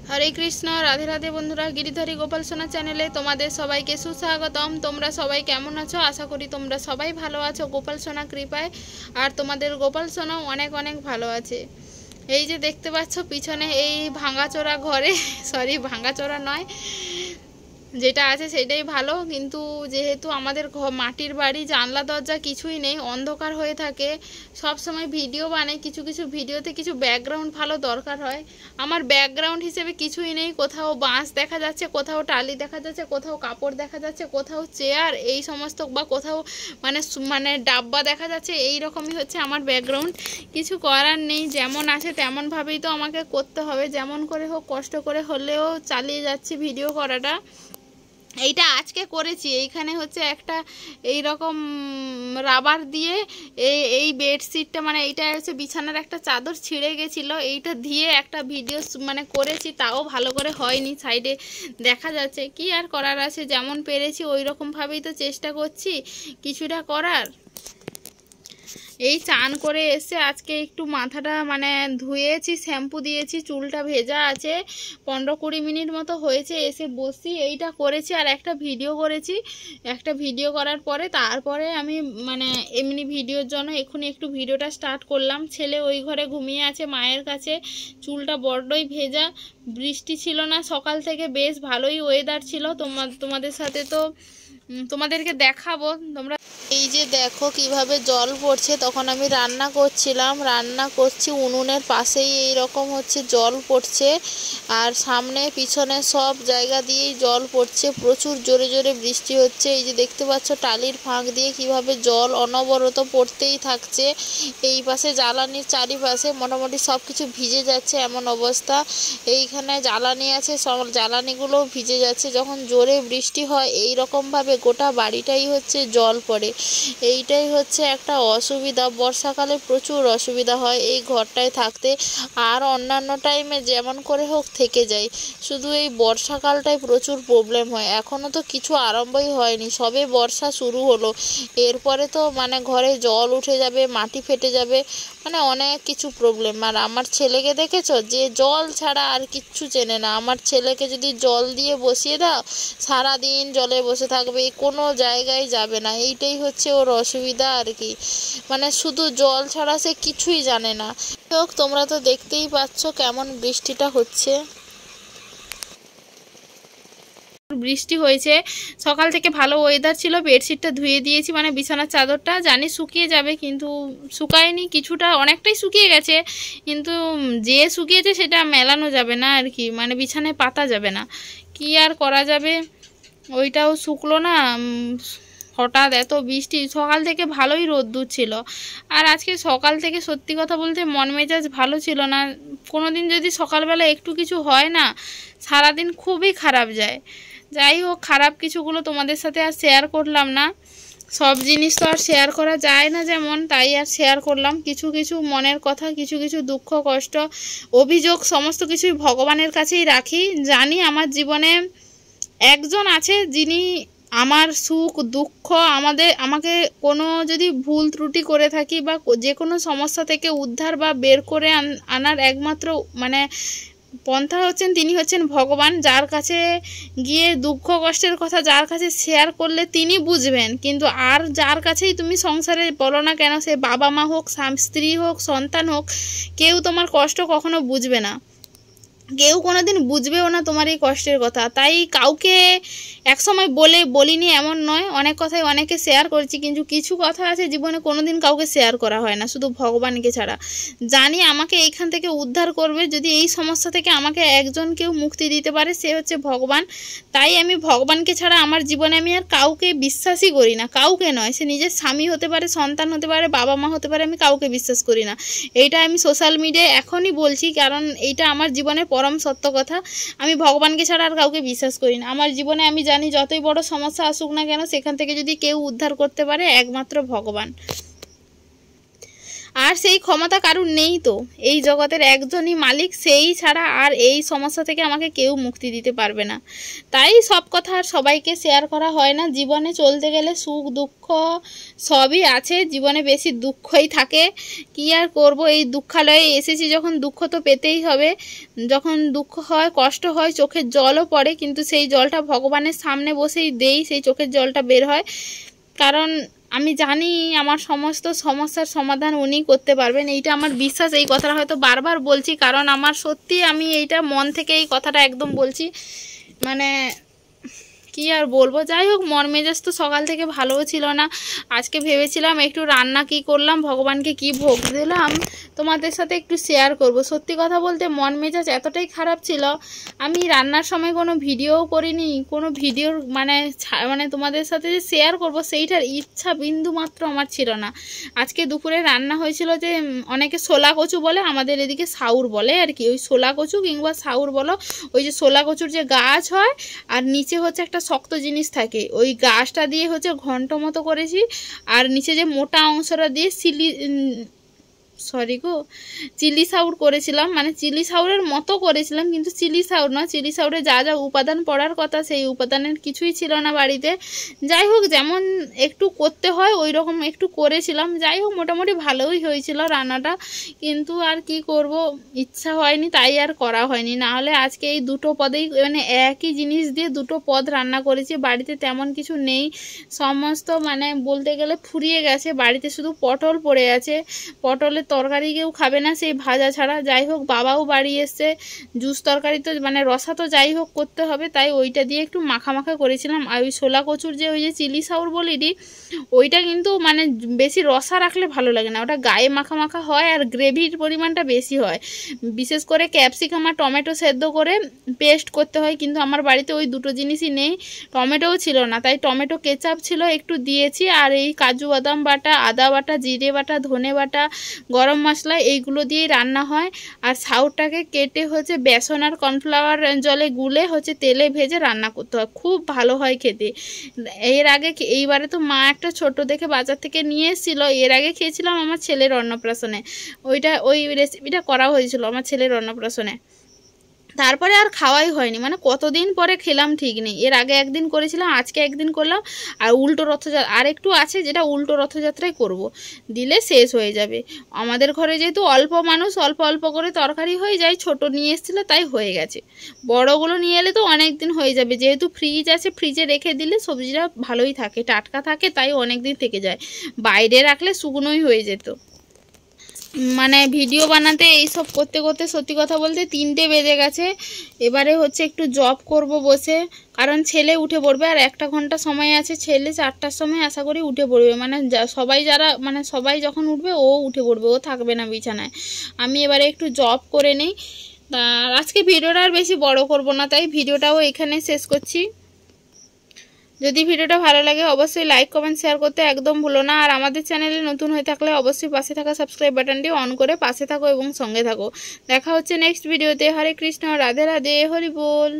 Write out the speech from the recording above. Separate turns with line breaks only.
हरे कृष्ण राधे राधे बंधुरा गिरिधारी गोपाल सोना चैनेले तुम्हारे सबाइके सुस्वागतम। तोमरा सबाई केमन आछो? आशा करी तोमरा सबाई भालो आछो गोपाल सोना कृपाय। और तुम्हादेर गोपाल सोना अनेक अनेक भालो आछे। এই যে দেখতে পাচ্ছ পিছনে এই ভাঙাচোরা ঘরে সরি ভাঙাচোরা নয় যেটা আছে সেটাই ভালো, কিন্তু যেহেতু আমাদের মাটির বাড়ি জানলা দরজা কিছুই নেই, অন্ধকার হয়ে থাকে। সব সময় ভিডিও বানাই, কিছু কিছু ভিডিওতে কিছু ব্যাকগ্রাউন্ড ভালো দরকার হয়। আমার ব্যাকগ্রাউন্ড হিসেবে কিছুই নেই। কোথাও বাঁশ দেখা যাচ্ছে, কোথাও টালি দেখা যাচ্ছে, কোথাও কাপড় দেখা যাচ্ছে, কোথাও চেয়ার এই সমস্ত, বা কোথাও মানে মানে ডাব্বা দেখা যাচ্ছে। এই রকমই হচ্ছে আমার ব্যাকগ্রাউন্ড। কিছু করার নেই, যেমন আছে তেমনভাবেই তো আমাকে করতে হবে। যেমন করে হোক কষ্ট করে হলেও চালিয়ে যাচ্ছি ভিডিও করাটা। এইটা আজকে করেছি। এইখানে হচ্ছে একটা এই রকম রাবার দিয়ে এই বেডশিটটা, মানে এইটা হচ্ছে বিছানার একটা চাদর ছিঁড়ে গেছিলো, এইটা দিয়ে একটা ভিডিও মানে করেছি, তাও ভালো করে হয়নি। সাইডে দেখা যাচ্ছে, কি আর করার আছে, যেমন পেরেছি ওই রকমভাবেই তো চেষ্টা করছি কিছুটা করার। এই চান করে এসে আজকে একটু মাথাটা মানে ধুয়েছি, শ্যাম্পু দিয়েছি, চুলটা ভেজা আছে, 15-20 মিনিট মতো হয়েছে এসে বসি। এইটা করেছি আর একটা ভিডিও করেছি। একটা ভিডিও করার পরে তারপরে আমি মানে এমনি ভিডিওর জন্য এক্ষুনি একটু ভিডিওটা স্টার্ট করলাম। ছেলে ওই ঘরে ঘুমিয়ে আছে মায়ের কাছে। চুলটা বড্ডই ভেজা, বৃষ্টি ছিল না সকাল থেকে, বেশ ভালোই ওয়েদার ছিল। তোমাদের সাথে তো তোমাদেরকে দেখাবো। তোমরা এই যে দেখো কিভাবে জল পড়ছে। তখন আমি রান্না করছিলাম, রান্না করছি উনুনের পাশেই এই রকম হচ্ছে জল পড়ছে, আর সামনে পিছনে সব জায়গা দিয়েই জল পড়ছে। প্রচুর জোরে জোরে বৃষ্টি হচ্ছে। এই যে দেখতে পাচ্ছ টালির ফাঁক দিয়ে কিভাবে জল অনবরত পড়তেই থাকছে। এই পাশে জ্বালানির চারিপাশে মোটামুটি সব কিছু ভিজে যাচ্ছে এমন অবস্থা। এইখানে জ্বালানি আছে, সব জ্বালানিগুলোও ভিজে যাচ্ছে। যখন জোরে বৃষ্টি হয় এই রকমভাবে গোটা বাড়িটাই হচ্ছে জল পড়ে। এইটাই হচ্ছে একটা অসুবিধা। বর্ষাকালে প্রচুর অসুবিধা হয় এই ঘরটায় থাকতে। আর অন্যান্য টাইমে যেমন করে হোক থেকে যায়, শুধু এই বর্ষাকালটায় প্রচুর প্রবলেম হয়। এখনও তো কিছু আরম্ভই হয়নি, সবে বর্ষা শুরু হলো। এরপরে তো মানে ঘরে জল উঠে যাবে, মাটি ফেটে যাবে, মানে অনেক কিছু প্রবলেম। আর আমার ছেলেকে দেখেছো, যে জল ছাড়া আর কিচ্ছু চেনে না। আমার ছেলেকে যদি জল দিয়ে বসিয়ে দাও সারাদিন জলে বসে থাকবে, কোনো জায়গায় যাবে না। এইটাই হচ্ছে ওর অসুবিধা আর কি, মানে শুধু জল ছাড়া সে কিছুই জানে না। তোমরা তো দেখতেই পাচ্ছ কেমন বৃষ্টিটা হচ্ছে। বৃষ্টি হয়েছে সকাল থেকে, ভালো ওয়েদার ছিল। বেডশিটটা ধুয়ে দিয়েছি, মানে বিছানার চাদরটা, জানি শুকিয়ে যাবে কিন্তু শুকায়নি। কিছুটা অনেকটাই শুকিয়ে গেছে, কিন্তু যে শুকিয়েছে সেটা মেলানো যাবে না আর কি, মানে বিছানায় পাতা যাবে না। কি আর করা যাবে, ওইটাও শুকলো না। হঠাৎ এত বৃষ্টি, সকাল থেকে ভালোই রোদ্দুর ছিল। আর আজকে সকাল থেকে সত্যি কথা বলতে মন মেজাজ ভালো ছিল না। কোনো দিন যদি সকালবেলা একটু কিছু হয় না, সারাদিন খুবই খারাপ যায়। যাই হোক, খারাপ কিছুগুলো তোমাদের সাথে আর শেয়ার করলাম না। সব জিনিস তো আর শেয়ার করা যায় না যেমন, তাই আর শেয়ার করলাম কিছু কিছু মনের কথা, কিছু কিছু দুঃখ কষ্ট অভিযোগ সমস্ত কিছুই ভগবানের কাছেই রাখি। জানি আমার জীবনে একজন আছে যিনি আমার সুখ দুঃখ আমাকে কোনো যদি ভুল ত্রুটি করে থাকি বা যে কোনো সমস্যা থেকে উদ্ধার বা বের করে আনার একমাত্র মানে পন্থা হচ্ছেন, তিনি হচ্ছেন ভগবান। যার কাছে গিয়ে দুঃখ কষ্টের কথা যার কাছে শেয়ার করলে তিনি বুঝবেন, কিন্তু আর যার কাছেই তুমি সংসারে বলো না কেন, সে বাবা মা হোক, স্ত্রী হোক, সন্তান হোক, কেউ তোমার কষ্ট কখনো বুঝবে না, কেউ কোনোদিন বুঝবেও না তোমার এই কষ্টের কথা। তাই কাউকে একসময় বলিনি এমন নয়, অনেক কথাই অনেকে শেয়ার করেছি, কিন্তু কিছু কথা আছে জীবনে কোনোদিন কাউকে শেয়ার করা হয় না, শুধু ভগবানকে ছাড়া। জানি আমাকে এইখান থেকে উদ্ধার করবে, যদি এই সমস্যা থেকে আমাকে একজন কেউ মুক্তি দিতে পারে সে হচ্ছে ভগবান। তাই আমি ভগবানকে ছাড়া আমার জীবনে আমি আর কাউকে বিশ্বাসই করি না, কাউকে নয়। সে নিজের স্বামী হতে পারে, সন্তান হতে পারে, বাবা মা হতে পারে, আমি কাউকে বিশ্বাস করি না। এইটা আমি সোশ্যাল মিডিয়ায় এখনই বলছি, কারণ এইটা আমার জীবনের পরম সত্য কথা। আমি ভগবানকে ছাড়া আর কাউকে বিশ্বাস করি না। আমার জীবনে আমি জানি যতই বড় সমস্যা আসুক না কেন, সেখান থেকে যদি কেউ উদ্ধার করতে পারে একমাত্র ভগবান। আর সেই ক্ষমতা কারুর নেই, তো এই জগতের একজনই মালিক, সেই ছাড়া আর এই সমস্যা থেকে আমাকে কেউ মুক্তি দিতে পারবে না। তাই সব কথা আর সবাইকে শেয়ার করা হয় না। জীবনে চলতে গেলে সুখ দুঃখ সবই আছে, জীবনে বেশি দুঃখই থাকে। কি আর করব, এই দুঃখালয়ে এসেছি যখন, দুঃখ তো পেতেই হবে। যখন দুঃখ হয়, কষ্ট হয়, চোখের জলও পড়ে, কিন্তু সেই জলটা ভগবানের সামনে বসেই দেই, সেই চোখের জলটা বের হয়। কারণ আমি জানি আমার সমস্ত সমস্যার সমাধান উনি করতে পারবেন, এইটা আমার বিশ্বাস। এই কথাটা হয়তো বারবার বলছি, কারণ আমার সত্যি আমি এইটা মন থেকে এই কথাটা একদম বলছি। মানে কি আর বলবো, যাই হোক, মন মেজাজ তো সকাল থেকে ভালোও ছিল না। আজকে ভেবেছিলাম একটু রান্না কি করলাম, ভগবানকে কি ভোগ দিলাম, তোমাদের সাথে একটু শেয়ার করব। সত্যি কথা বলতে মন মেজাজ এতটাই খারাপ ছিল, আমি রান্নার সময় কোনো ভিডিওও করিনি, কোনো ভিডিওর মানে তোমাদের সাথে যে শেয়ার করব সেইটার ইচ্ছা বিন্দু মাত্র আমার ছিল না। আজকে দুপুরে রান্না হয়েছিল যে অনেকে শোলা কচু বলে, আমাদের এদিকে সাউর বলে আর কি, ওই শোলা কচু কিংবা সাউর বলো, ওই যে শোলা কচুর যে গাছ হয় আর নিচে হচ্ছে একটা শক্ত জিনিস থাকে, ওই গাছটা দিয়ে হচ্ছে ঘন্ট মতো করেছি, আর নিচে যে মোটা অংশটা দিয়ে চিলি সাউর করেছিলাম। মানে চিলি সাউরের মতো করেছিলাম, কিন্তু চিলি সাউর না, চিলি সাউরে যা যা উপাদান পড়ার কথা সেই উপাদানের কিছুই ছিল না বাড়িতে। যাই হোক, যেমন একটু করতে হয় ওই রকম একটু করেছিলাম। যাই হোক, মোটামুটি ভালোই হয়েছিল রান্নাটা, কিন্তু আর কি করব, ইচ্ছা হয়নি তাই আর করা হয়নি। না হলে আজকে এই দুটো পদেই, মানে একই জিনিস দিয়ে দুটো পদ রান্না করেছি। বাড়িতে তেমন কিছু নেই, সমস্ত মানে বলতে গেলে ফুরিয়ে গেছে। বাড়িতে শুধু পটল পড়ে আছে, পটলের তরকারি কেউ খাবে না সেই ভাজা ছাড়া। যাই হোক, বাবাও বাড়ি এসছে, জুস তরকারি তো মানে রসা তো যাই হোক করতে হবে, তাই ওইটা দিয়ে একটু মাখা মাখা করেছিলাম। আর ওই শোলা কচুর যে ওই যে চিলি সাউর বলিনি, ওইটা কিন্তু মানে বেশি রসা রাখলে ভালো লাগে না, ওটা গায়ে মাখা মাখা হয় আর গ্রেভির পরিমাণটা বেশি হয়। বিশেষ করে ক্যাপসিকাম আর টমেটো সেদ্ধ করে পেস্ট করতে হয়, কিন্তু আমার বাড়িতে ওই দুটো জিনিসই নেই, টমেটোও ছিল না, তাই টমেটো কেচাপ ছিল একটু দিয়েছি। আর এই কাজু বাদাম বাটা, আদা বাটা, জিরে বাটা, ধনে বাটা, গরম মশলা এইগুলো দিয়েই রান্না হয়। আর সাউটাকে কেটে হচ্ছে বেসন আর কর্নফ্লাওয়ার জলে গুলে হচ্ছে তেলে ভেজে রান্না করতে হয়, খুব ভালো হয় খেতে। এর আগে এইবারে তো মা একটা ছোট দেখে বাজার থেকে নিয়ে এসেছিল, এর আগে খেয়েছিলাম আমার ছেলের অন্নপ্রাশনে, ওই রেসিপিটা করা হয়েছিল আমার ছেলের অন্নপ্রাশনে। তারপরে আর খাওয়াই হয়নি, মানে কতদিন পরে খেলাম ঠিক নেই। এর আগে একদিন করেছিলাম, আজকে একদিন করলাম, আর উল্টো রথযাত্রা আর একটু আছে, যেটা উল্টো রথযাত্রায় করব, দিলে শেষ হয়ে যাবে। আমাদের ঘরে যেহেতু অল্প মানুষ, অল্প অল্প করে তরকারি হয়ে যায়, ছোট নিয়ে এসেছিলো তাই হয়ে গেছে। বড়গুলো নিয়ে এলে তো অনেক দিন হয়ে যাবে, যেহেতু ফ্রিজ আছে, ফ্রিজে রেখে দিলে সবজিটা ভালোই থাকে, টাটকা থাকে, তাই অনেক দিন থেকে যায়। বাইরে রাখলে শুকনোই হয়ে যেত। মানে ভিডিও বানাতে এইসব করতে করতে সত্যি কথা বলতে 3টে বেজে গেছে। এবারে হচ্ছে একটু জব করব বসে, কারণ ছেলে উঠে পড়বে আর 1 ঘন্টা সময় আছে। ছেলে 4টার সময় আশা করি উঠে পড়বে, মানে সবাই যখন উঠবে ও উঠে পড়বে, ও থাকবে না বিছানায়। আমি এবারে একটু জব করে নেই। আর আজকে ভিডিওটা আর বেশি বড় করব না, তাই ভিডিওটাও এখানে শেষ করছি। যদি ভিডিওটা ভালো লাগে অবশ্যই লাইক কমেন্ট শেয়ার করতে একদম ভুলো না। আর আমাদের চ্যানেলে নতুন হয়ে থাকলে অবশ্যই পাশে থাকা সাবস্ক্রাইব বাটনটি অন করে পাশে থাকো এবং সঙ্গে থাকো। দেখা হচ্ছে নেক্সট ভিডিওতে। হরে কৃষ্ণ, রাধে রাধে, হরি বল।